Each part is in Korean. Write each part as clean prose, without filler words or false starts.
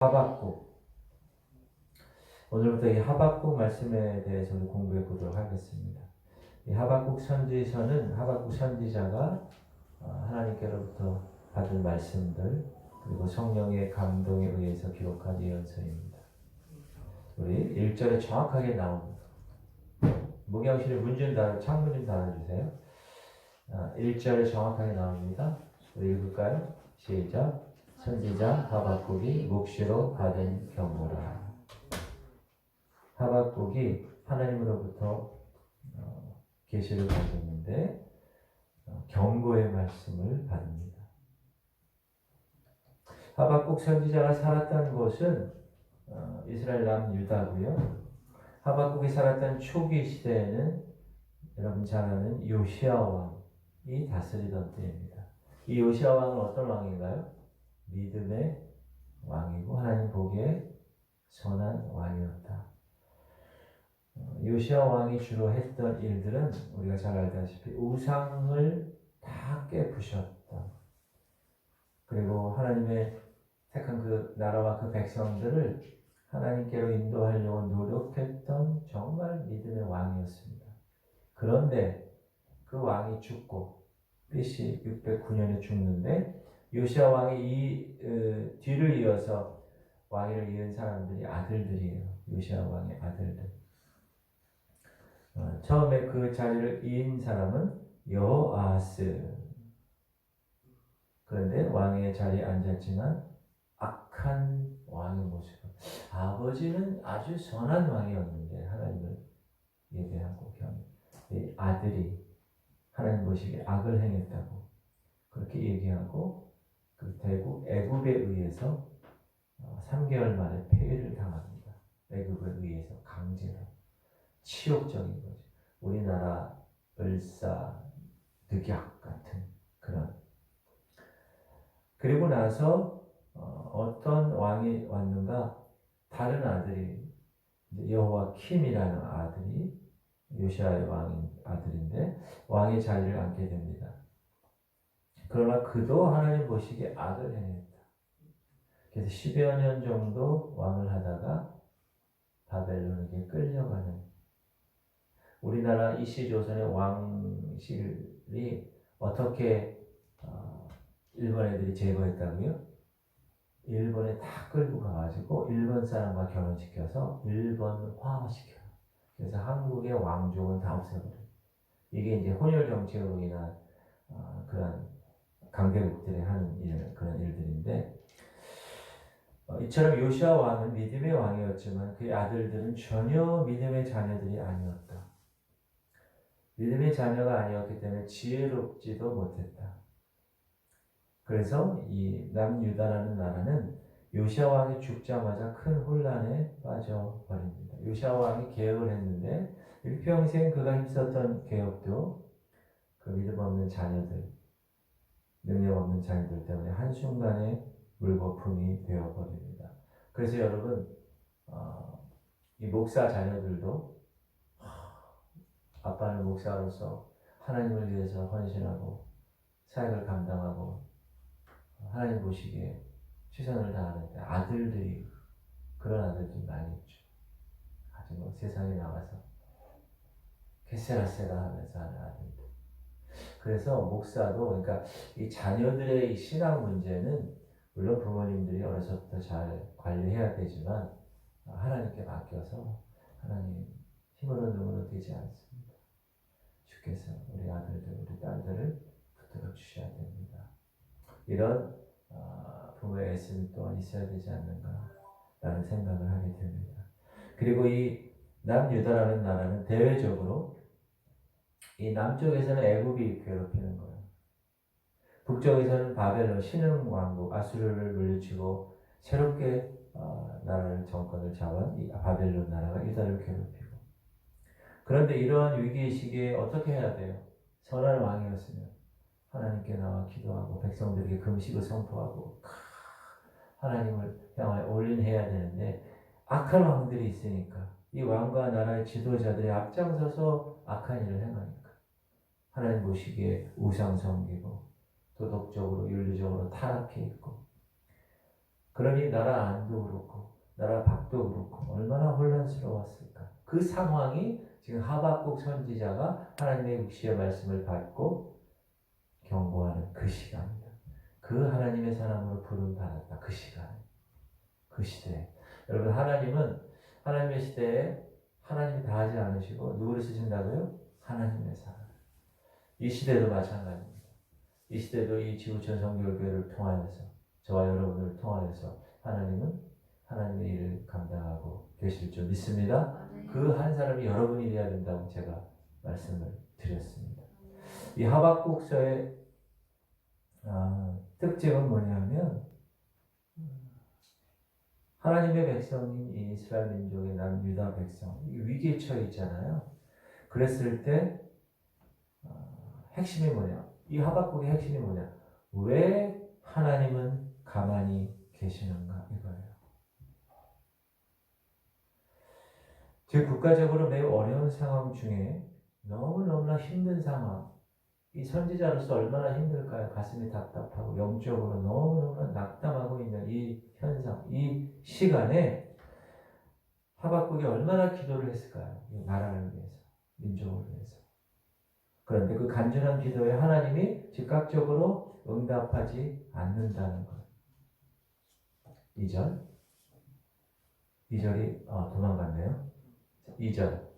하박국. 오늘부터 이 하박국 말씀에 대해서 공부해 보도록 하겠습니다. 이 하박국 선지서는 하박국 선지자가 하나님께로부터 받은 말씀들 그리고 성령의 감동에 의해서 기록한 예언서입니다. 우리 1절에 정확하게 나옵니다. 목양실에 창문 좀 닫아주세요. 1절에 정확하게 나옵니다. 우리 읽을까요? 시작. 선지자 하박국이 묵시로 받은 경고라. 하박국이 하나님으로부터 계시를 받았는데 경고의 말씀을 받습니다. 하박국 선지자가 살았던 곳은 이스라엘 남유다고요. 하박국이 살았던 초기 시대에는 여러분 잘 아는 요시야 왕이 다스리던 때입니다. 이 요시야 왕은 어떤 왕인가요? 믿음의 왕이고 하나님 보기에 선한 왕이었다. 요시야 왕이 주로 했던 일들은 우리가 잘 알다시피 우상을 다 깨부셨다. 그리고 하나님의 택한 그 나라와 그 백성들을 하나님께로 인도하려고 노력했던 정말 믿음의 왕이었습니다. 그런데 그 왕이 죽고 BC 609년에 죽는데 요시야 왕이 이 뒤를 이어서 왕위를 이은 사람들이 아들들이에요. 요시야 왕의 아들들. 처음에 그 자리를 이은 사람은 여호아스. 그런데 왕의 자리에 앉았지만 악한 왕의 모습. 아버지는 아주 선한 왕이었는데 하나님을 예배하고 이 아들이 하나님 보시기에 악을 행했다고 그렇게 얘기하고 그 대국 애굽에 의해서 3개월 만에 폐위를 당합니다. 애굽에 의해서 강제로. 치욕적인 거죠. 우리나라 을사 늑약 같은 그런. 그리고 나서 어떤 왕이 왔는가? 다른 아들이 여호와킴이라는 아들이 요시야의 왕인 아들인데 왕의 자리를 앉게 됩니다. 그러나 그도 하나님 보시기에 악을 행했다. 그래서 10여 년 정도 왕을 하다가 바벨론에게 끌려가는. 우리나라 이시조선의 왕실이 어떻게 일본 애들이 제거했다고요? 일본에 다 끌고 가가지고 일본 사람과 결혼시켜서 일본화시켜요. 그래서 한국의 왕족은 다 없애버려요. 이게 이제 혼혈 정책으로 인한 그런 강대국들이 하는 그런 일들인데 이처럼 요시야 왕은 믿음의 왕이었지만 그의 아들들은 전혀 믿음의 자녀들이 아니었다. 믿음의 자녀가 아니었기 때문에 지혜롭지도 못했다. 그래서 이 남유다라는 나라는 요시야 왕이 죽자마자 큰 혼란에 빠져버립니다. 요시야 왕이 개혁을 했는데 일평생 그가 힘썼던 개혁도 그 믿음 없는 자녀들, 능력 없는 자녀들 때문에 한순간에 물거품이 되어버립니다. 그래서 여러분 이 목사 자녀들도 아빠는 목사로서 하나님을 위해서 헌신하고 사역을 감당하고 하나님 보시기에 최선을 다하는데 아들들이 그런 아들들이 많이 있죠. 아주 세상에 나와서 게세라세라 하면서 하는 아들들. 그래서 목사도 그러니까 이 자녀들의 이 신앙 문제는 물론 부모님들이 어려서부터 잘 관리해야 되지만 하나님께 맡겨서 하나님 힘으로 능으로 되지 않습니다. 주께서 우리 아들들, 우리 딸들을 붙들어 주셔야 됩니다. 이런 부모의 애씀이 또한 있어야 되지 않는가라는 생각을 하게 됩니다. 그리고 이 남유다라는 나라는 대외적으로 이 남쪽에서는 애굽이 괴롭히는 거예요. 북쪽에서는 바벨론 신흥 왕국 아수르를 물리치고 새롭게 나라를 정권을 잡은 이 바벨론 나라가 유다를 괴롭히고. 그런데 이러한 위기의 시기에 어떻게 해야 돼요? 선한 왕이었으면 하나님께 나와 기도하고 백성들에게 금식을 선포하고 하나님을 향하여 올인해야 되는데 악한 왕들이 있으니까 이 왕과 나라의 지도자들이 앞장서서 악한 일을 행하니까 하나님 보시기에 우상 섬기고 도덕적으로 윤리적으로 타락해 있고 그러니 나라 안도 그렇고 나라 밖도 그렇고 얼마나 혼란스러웠을까. 그 상황이 지금 하박국 선지자가 하나님의 육시의 말씀을 받고 경고하는 그 시간입니다. 그 하나님의 사람으로 부름 받았다. 그 시간, 그 시대에. 여러분, 하나님은 하나님의 시대에 하나님이 다 하지 않으시고 누구를 쓰신다고요? 하나님의 사람. 이 시대도 마찬가지입니다. 이 시대도 이 지구촌 성결교회를 통하여서 저와 여러분을 통하여서 하나님은 하나님의 일을 감당하고 계실 줄 믿습니다. 그 한 사람이 여러분이 되어야 된다고 제가 말씀을 드렸습니다. 이 하박국서의 특징은 뭐냐면 하나님의 백성인 이 이스라엘 민족의 남유다 백성 위기에 처해 있잖아요. 그랬을 때 핵심이 뭐냐? 이 하박국의 핵심이 뭐냐? 왜 하나님은 가만히 계시는가 이거예요. 즉 국가적으로 매우 어려운 상황 중에 너무너무나 힘든 상황, 이 선지자로서 얼마나 힘들까요? 가슴이 답답하고 영적으로 너무너무 낙담하고 있는 이 현상, 이 시간에 하박국이 얼마나 기도를 했을까요? 이 나라를 위해서, 민족을 위해서. 그런데 그 간절한 기도에 하나님이 즉각적으로 응답하지 않는다는 것. 2절이 도망갔네요. 2절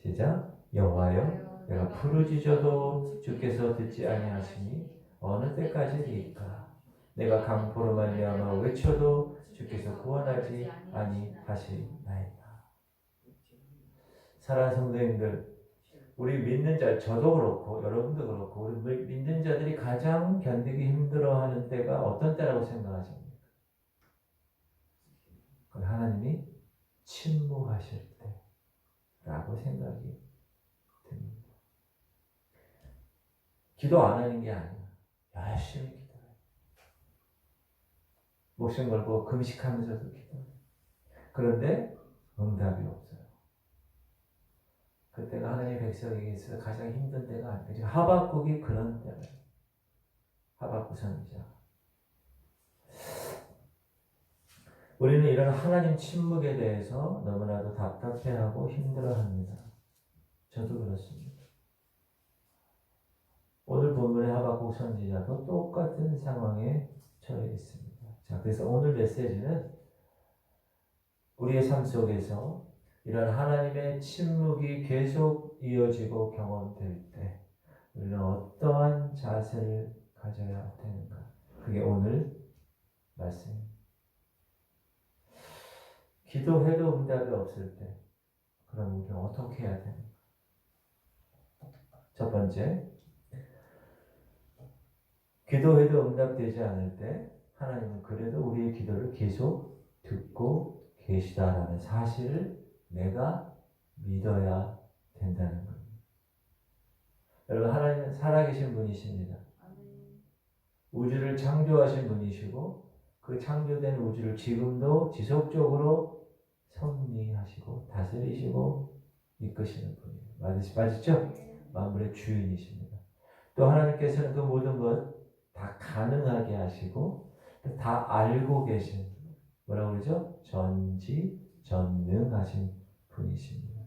시작. 여호와여 내가 부르짖어도 주께서 듣지 아니하시니 어느 때까지리까. 내가 강포로 말미암아 외쳐도 주께서 구원하지 아니하시나이다. 사랑하는 성도님들, 우리 믿는 자, 저도 그렇고 여러분도 그렇고 우리 믿는 자들이 가장 견디기 힘들어하는 때가 어떤 때라고 생각하십니까? 하나님이 침묵하실 때라고 생각이 듭니다. 기도 안 하는 게 아니야. 열심히 기도해. 목숨 걸고 금식하면서도 기도해. 그런데 응답이 없어요. 그때가 하나님의 백성에게 있어서 가장 힘든 때가 아니에요. 하박국이 그런 때예요. 하박국 선지자. 우리는 이런 하나님 침묵에 대해서 너무나도 답답해하고 힘들어합니다. 저도 그렇습니다. 오늘 본문의 하박국 선지자도 똑같은 상황에 처해 있습니다. 자, 그래서 오늘 메시지는 우리의 삶 속에서 이런 하나님의 침묵이 계속 이어지고 경험될 때 우리는 어떠한 자세를 가져야 되는가? 그게 오늘 말씀입니다. 기도해도 응답이 없을 때 그럼 우리는 어떻게 해야 되는가? 첫 번째, 기도해도 응답되지 않을 때 하나님은 그래도 우리의 기도를 계속 듣고 계시다라는 사실을 내가 믿어야 된다는 겁니다. 여러분, 하나님은 살아계신 분이십니다. 우주를 창조하신 분이시고 그 창조된 우주를 지금도 지속적으로 섭리하시고 다스리시고 이끄시는 분이에요. 맞죠? 만물의 주인이십니다. 또 하나님께서는 그 모든 것 다 가능하게 하시고 다 알고 계신, 뭐라고 그러죠? 전지전능하신 분이십니다.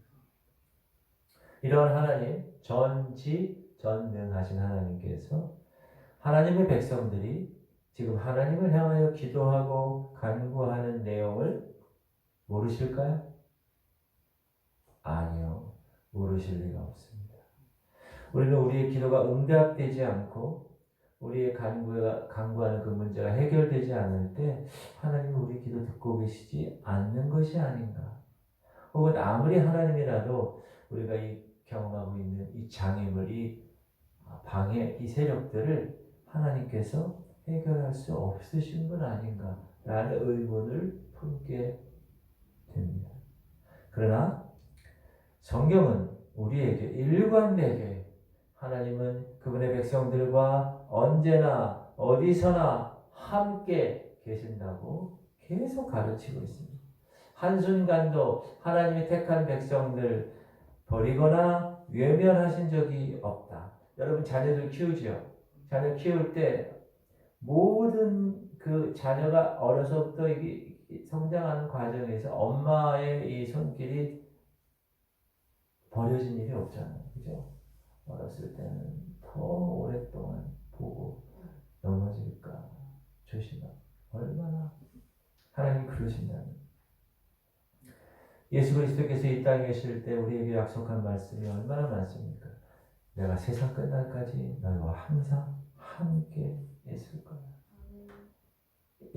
이런 하나님, 전지전능하신 하나님께서 하나님의 백성들이 지금 하나님을 향하여 기도하고 간구하는 내용을 모르실까요? 아니요. 모르실 리가 없습니다. 우리는 우리의 기도가 응답되지 않고 우리의 간구하는 그 문제가 해결되지 않을 때 하나님은 우리 기도 듣고 계시지 않는 것이 아닌가. 혹은 아무리 하나님이라도 우리가 이 경험하고 있는 이 장애물, 이 방해, 이 세력들을 하나님께서 해결할 수 없으신 분 아닌가라는 의문을 품게 됩니다. 그러나 성경은 우리에게 일관되게 하나님은 그분의 백성들과 언제나 어디서나 함께 계신다고 계속 가르치고 있습니다. 한순간도 하나님이 택한 백성들 버리거나 외면하신 적이 없다. 여러분 자녀들 키우죠? 자녀 키울 때 모든 그 자녀가 어려서부터 이게 성장하는 과정에서 엄마의 이 손길이 버려진 일이 없잖아요. 그죠? 어렸을 때는 더 오랫동안 보고 넘어질까 조심하고 얼마나 하나님 그러신다는 예수 그리스도께서 이 땅에 계실 때 우리에게 약속한 말씀이 얼마나 많습니까? 내가 세상 끝날까지 너희와 항상 함께 있을 거야.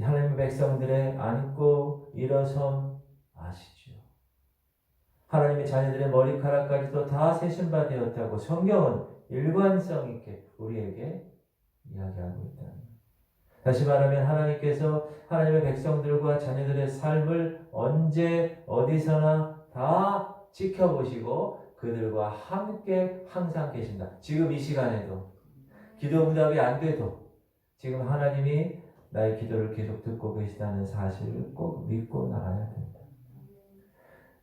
하나님의 백성들의 안고 일어섬 아시죠? 하나님의 자녀들의 머리카락까지도 다 세신 바 되었다고 성경은 일관성 있게 우리에게 이야기하고 있다. 다시 말하면 하나님께서 하나님의 백성들과 자녀들의 삶을 언제 어디서나 다 지켜보시고 그들과 함께 항상 계신다. 지금 이 시간에도 기도 응답이 안 돼도 지금 하나님이 나의 기도를 계속 듣고 계시다는 사실을 꼭 믿고 나가야 된다.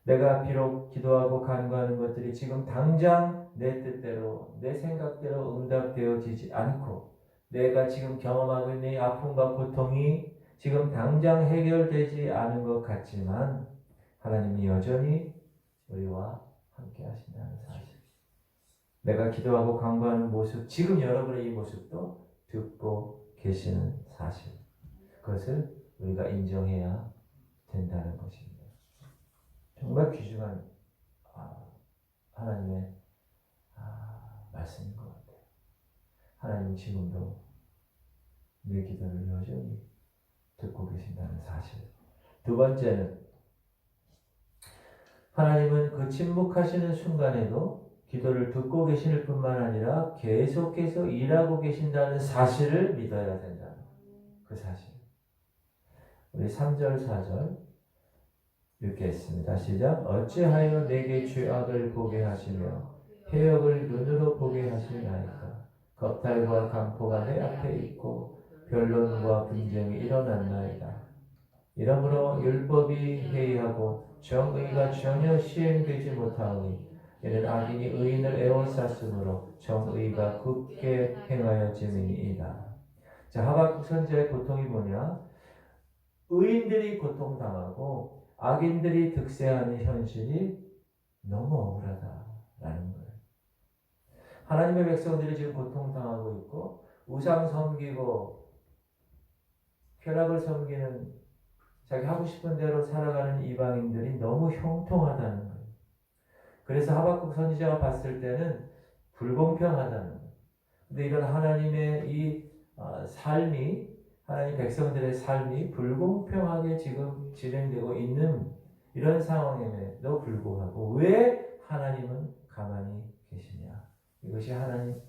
내가 비록 기도하고 간구하는 것들이 지금 당장 내 뜻대로 내 생각대로 응답되어지지 않고 내가 지금 경험하고 있는 이 아픔과 고통이 지금 당장 해결되지 않은 것 같지만 하나님이 여전히 우리와 함께 하신다는 사실. 내가 기도하고 간구하는 모습, 지금 여러분의 이 모습도 듣고 계시는 사실. 그것을 우리가 인정해야 된다는 것입니다. 정말 귀중한 하나님의 말씀인 것 같아요. 하나님 지금도 내 기도를 여전히 듣고 계신다는 사실. 두 번째는 하나님은 그 침묵하시는 순간에도 기도를 듣고 계실 뿐만 아니라 계속해서 일하고 계신다는 사실을 믿어야 된다는 그 사실. 우리 3절 4절 읽겠습니다. 시작. 어찌하여 내게 죄악을 보게 하시며 해역을 눈으로 보게 하시나이까. 겁탈과 강포가 내 앞에 있고 변론과 분쟁이 일어났나이다. 이러므로 율법이 해이하고 정의가 전혀 시행되지 못하오니 이는 악인이 의인을 에워쌌으므로 정의가 굳게 행하여짐이니이다. 자, 하박국 선지자의 고통이 뭐냐? 의인들이 고통당하고 악인들이 득세하는 현실이 너무 억울하다라는 거예요. 하나님의 백성들이 지금 고통당하고 있고 우상 섬기고 쾌락을 섬기는 자기 하고 싶은 대로 살아가는 이방인들이 너무 형통하다는 거예요. 그래서 하박국 선지자가 봤을 때는 불공평하다는 거예요. 근데 이런 하나님의 이 삶이 하나님 백성들의 삶이 불공평하게 지금 진행되고 있는 이런 상황임에도 불구하고 왜 하나님은 가만히 계시냐? 이것이 하나님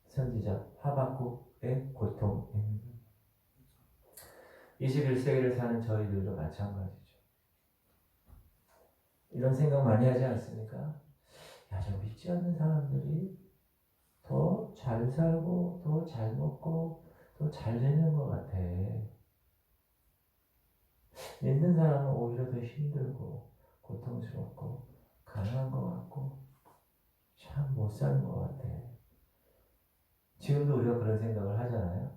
선지자 하박국의 고통입니다. 21세기를 사는 저희들도 마찬가지죠. 이런 생각 많이 하지 않습니까? 야, 저 믿지 않는 사람들이 더 잘 살고 더 잘 먹고 더 잘 되는 것 같아. 믿는 사람은 오히려 더 힘들고 고통스럽고 가난한 것 같고 참 못 사는 것 같아. 지금도 우리가 그런 생각을 하잖아요.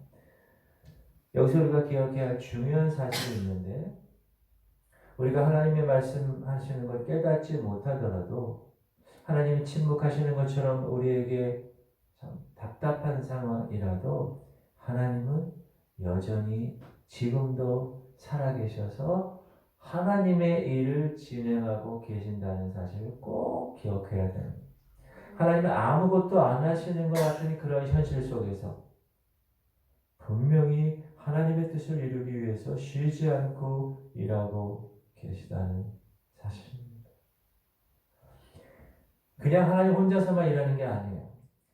여기서 우리가 기억해야 할 중요한 사실이 있는데 우리가 하나님의 말씀하시는 걸 깨닫지 못하더라도 하나님이 침묵하시는 것처럼 우리에게 참 답답한 상황이라도 하나님은 여전히 지금도 살아계셔서 하나님의 일을 진행하고 계신다는 사실을 꼭 기억해야 됩니다. 하나님은 아무것도 안 하시는 것 같은 그런 현실 속에서 분명히 하나님의 뜻을 이루기 위해서 쉬지 않고 일하고 계시다는 사실입니다. 그냥 하나님 혼자서만 일하는 게 아니에요.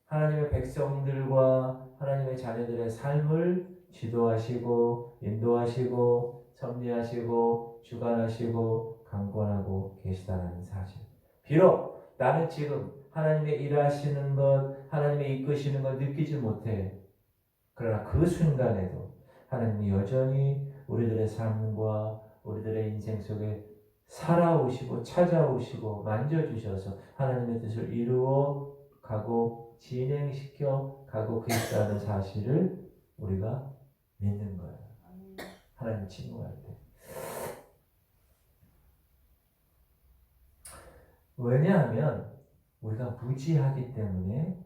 하나님의 백성들과 하나님의 자녀들의 삶을 지도하시고 인도하시고 섭리하시고 주관하시고 강권하고 계시다는 사실. 비록 나는 지금 하나님의 일하시는 것, 하나님의 이끄시는 것 느끼지 못해. 그러나 그 순간에도 하나님이 여전히 우리들의 삶과 우리들의 인생 속에 살아오시고 찾아오시고 만져주셔서 하나님의 뜻을 이루어 가고 진행시켜 가고 계시다는 사실을 우리가 믿는 거예요. 하나님 침묵할 때. 왜냐하면 우리가 무지하기 때문에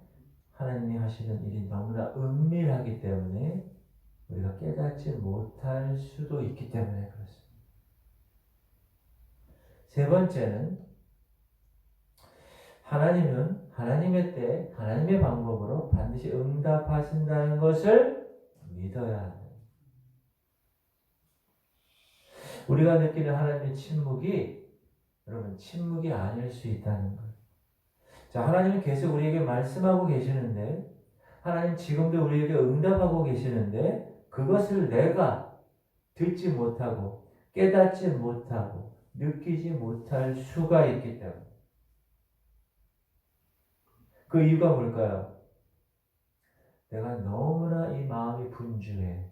하나님이 하시는 일이 너무나 은밀하기 때문에 우리가 깨닫지 못할 수도 있기 때문에 그렇습니다. 세 번째는 하나님은 하나님의 때 하나님의 방법으로 반드시 응답하신다는 것을 믿어야 합니다. 우리가 느끼는 하나님의 침묵이 여러분 침묵이 아닐 수 있다는 거예요. 자, 하나님은 계속 우리에게 말씀하고 계시는데 하나님 지금도 우리에게 응답하고 계시는데 그것을 내가 듣지 못하고 깨닫지 못하고 느끼지 못할 수가 있기 때문에 그 이유가 뭘까요? 내가 너무나 이 마음이 분주해.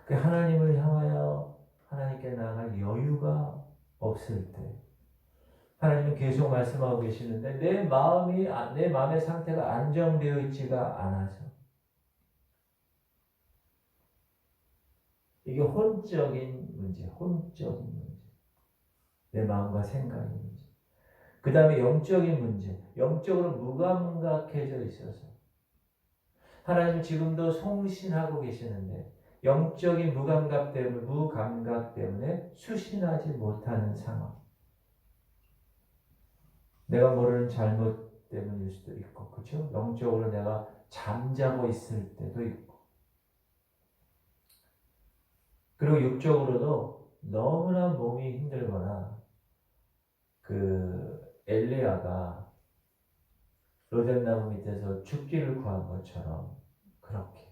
그 하나님을 향하여 하나님께 나아갈 여유가 없을 때 하나님은 계속 말씀하고 계시는데 내 마음의 상태가 안정되어 있지가 않아서 이게 혼적인 문제. 내 마음과 생각의 문제. 그 다음에 영적인 문제. 영적으로 무감각해져 있어서 하나님은 지금도 송신하고 계시는데 영적인 무감각 때문에 수신하지 못하는 상황. 내가 모르는 잘못 때문일 수도 있고, 그렇죠? 영적으로 내가 잠자고 있을 때도 있고, 그리고 육적으로도 너무나 몸이 힘들거나 그 엘리야가 로뎀나무 밑에서 죽기를 구한 것처럼 그렇게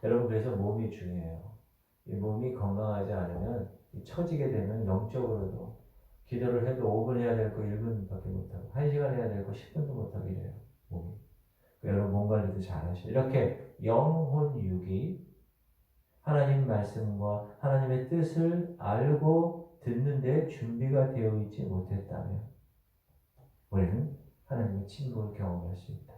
여러분 그래서 몸이 중요해요. 이 몸이 건강하지 않으면 처지게 되면 영적으로도 기도를 해도 5분 해야 될 거 1분밖에 못하고 1시간 해야 될 거 10분도 못하게 돼요. 몸이. 여러분 몸 관리도 잘 하셔요. 이렇게 영혼 육이 하나님 말씀과 하나님의 뜻을 알고 듣는데 준비가 되어 있지 못했다면 우리는 하나님의 침묵을 경험할 수 있다.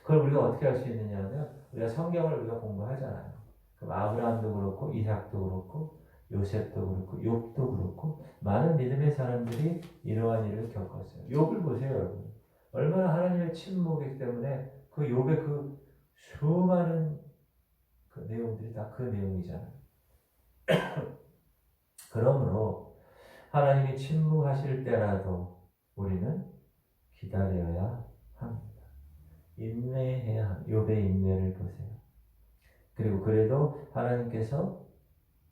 그걸 우리가 어떻게 할 수 있느냐 하면 우리가 성경을 우리가 공부하잖아요. 그럼 아브라함도 그렇고 이삭도 그렇고 요셉도 그렇고 욥도 그렇고 많은 믿음의 사람들이 이러한 일을 겪었어요. 욥을 보세요, 여러분. 얼마나 하나님의 침묵이기 때문에 그 욥의 그 수많은 그 내용들이 다 그 내용이잖아요. 그러므로 하나님이 침묵하실 때라도 우리는 기다려야 합니다. 인내해야 합니다. 욥의 인내를 보세요. 그리고 그래도 하나님께서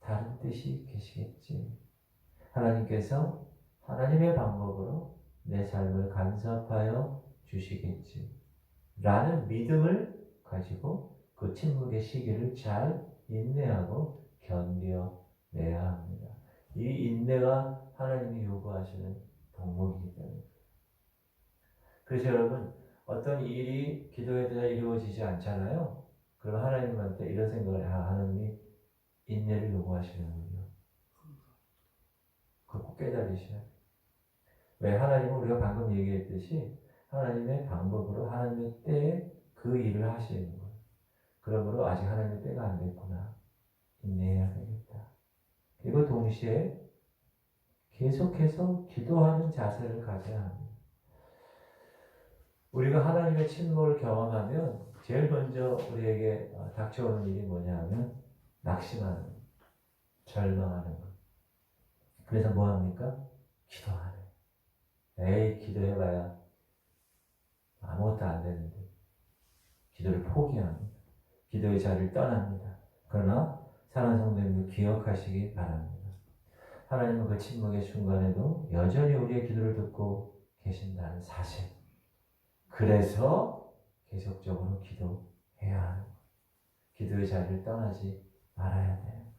다른 뜻이 계시겠지. 하나님께서 하나님의 방법으로 내 삶을 간섭하여 주시겠지. 라는 믿음을 가지고 그 침묵의 시기를 잘 인내하고 견뎌내야 합니다. 이 인내가 하나님이 요구하시는 덕목이기 때문에. 그래서 여러분 어떤 일이 기도에 대해 이루어지지 않잖아요. 그럼 하나님한테 이런 생각을 하나님이 인내를 요구하시는군요. 그걸 꼭 깨달으셔야 돼요. 왜? 하나님은 우리가 방금 얘기했듯이 하나님의 방법으로 하나님의 때에 그 일을 하시는 거예요. 그러므로 아직 하나님의 때가 안 됐구나. 인내해야 되겠다. 그리고 동시에 계속해서 기도하는 자세를 가져야 합니다. 우리가 하나님의 침묵을 경험하면 제일 먼저 우리에게 닥쳐오는 일이 뭐냐 하면 낙심하는 것, 절망하는 것. 그래서 뭐 합니까? 기도하네. 에이, 기도해봐야 아무것도 안 되는데. 기도를 포기합니다. 기도의 자리를 떠납니다. 그러나 사랑하는 성도님들 기억하시기 바랍니다. 하나님은 그 침묵의 순간에도 여전히 우리의 기도를 듣고 계신다는 사실. 그래서 계속적으로 기도해야 하는 거예요. 기도의 자리를 떠나지 말아야 돼요.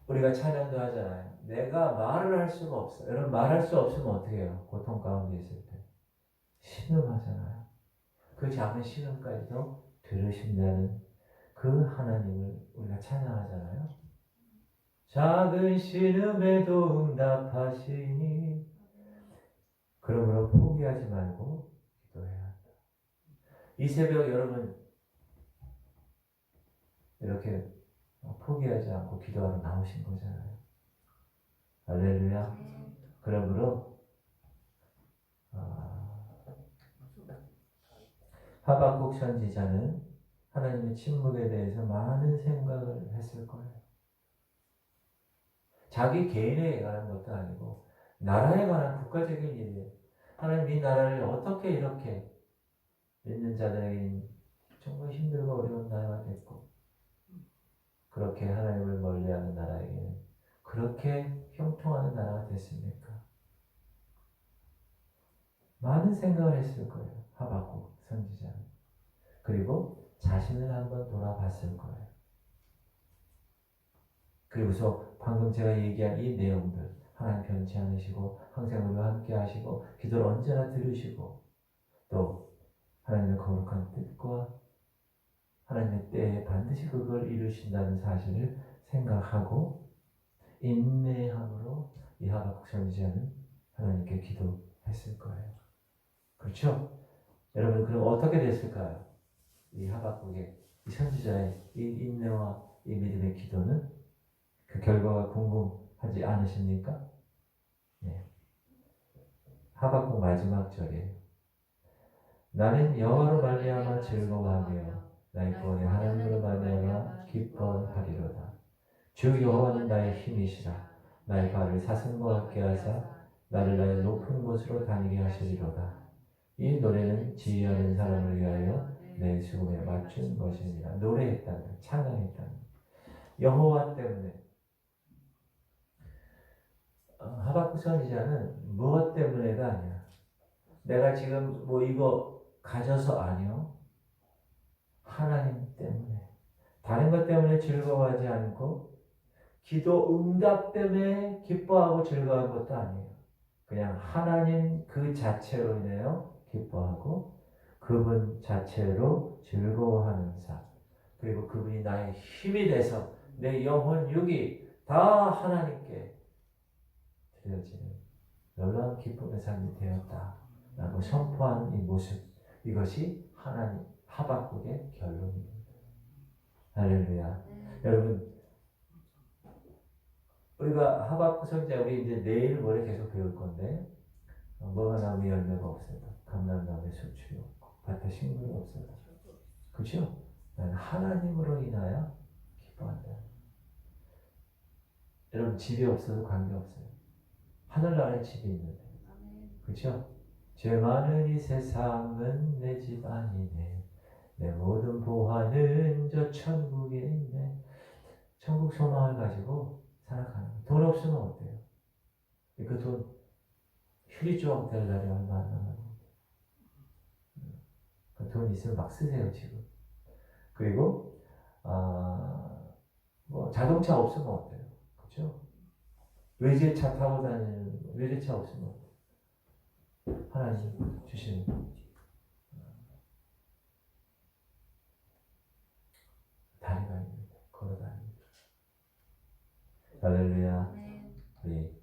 우리가 찬양도 하잖아요. 내가 말을 할 수가 없어. 여러분 말할 수 없으면 어떻게 해요? 고통 가운데 있을 때. 신음하잖아요. 그 작은 신음까지도 들으신다는 그 하나님을 우리가 찬양하잖아요. 작은 신음에도 응답하시니 그러므로 포기하지 말고 기도해야 한다. 이 새벽 여러분 이렇게 포기하지 않고 기도하러 나오신 거잖아요. 할렐루야. 그러므로 하박국 선지자는 하나님의 침묵에 대해서 많은 생각을 했을 거예요. 자기 개인에 관한 것도 아니고 나라에 관한 국가적인 일이에요. 하나님 이 나라를 어떻게 이렇게 믿는 자들에게는 정말 힘들고 어려운 나라가 됐고 그렇게 하나님을 멀리하는 나라에게는 그렇게 형통하는 나라가 됐습니까? 많은 생각을 했을 거예요. 하박국 선지자는. 그리고 자신을 한번 돌아봤을 거예요. 그리고서 방금 제가 얘기한 이 내용들 하나님 변치 않으시고 항상 우리와 함께 하시고 기도를 언제나 들으시고 또 하나님의 거룩한 뜻과 하나님의 때에 반드시 그걸 이루신다는 사실을 생각하고 인내함으로 이 하박국 선지자는 하나님께 기도했을 거예요. 그렇죠? 여러분 그럼 어떻게 됐을까요? 이 하박국의 이 선지자의 이 인내와 이 믿음의 기도는 그 결과가 궁금하지 않으십니까? 네. 하박국 마지막 절에 나는 여호와로 말미암아 즐거워하며 나의 구원의 하나님으로 말미암아 기뻐하리로다. 주 여호와는 나의 힘이시라. 나의 발을 사슴과 같게 하사 나를 나의 높은 곳으로 다니게 하시리로다. 이 노래는 지혜하는 사람을 위하여 내 수금에 맞춘 것이니라. 노래했다는, 찬양했다는. 여호와 때문에 하박국 선지자는 무엇 때문에가 아니야. 내가 지금 뭐 이거 가져서 아니요. 하나님 때문에. 다른 것 때문에 즐거워하지 않고 기도 응답 때문에 기뻐하고 즐거워한 것도 아니에요. 그냥 하나님 그 자체로 인하여 기뻐하고 그분 자체로 즐거워하는 삶. 그리고 그분이 나의 힘이 돼서 내 영혼 육이 다 하나님께 드려지는 놀라운 기쁨의 삶이 되었다라고 선포하는 이 모습. 이것이 하나님 하박국의 결론입니다. 할렐루야. 여러분 우리가 하박국 선지자 우리 이제 내일 모레 계속 배울 건데 뭐가 나무에 열매가 없어도 감람나무에 수출이 없고 밭에 식물이 없어도 그렇죠? 나는 하나님으로 인하여 기뻐한다. 여러분 집이 없어도 관계없어요. 하늘나라에 집이 있는데 그렇죠? 죄 많은 이 세상은 내 집 아니네. 내 모든 보화는 저 천국에 있네. 천국 소망을 가지고 살아가는 거예요. 돈 없으면 어때요? 그 돈 휴리조각 될 날이 얼마 안 남았는데 그 돈 있으면 막 쓰세요 지금. 그리고 뭐 자동차 없으면 어때요? 그렇죠? 외제차 타고 다니는 외제차 없으면 어때요? 하나님 주시는 다리가 있는데 걸어 다닙니다. 할렐루야. 우리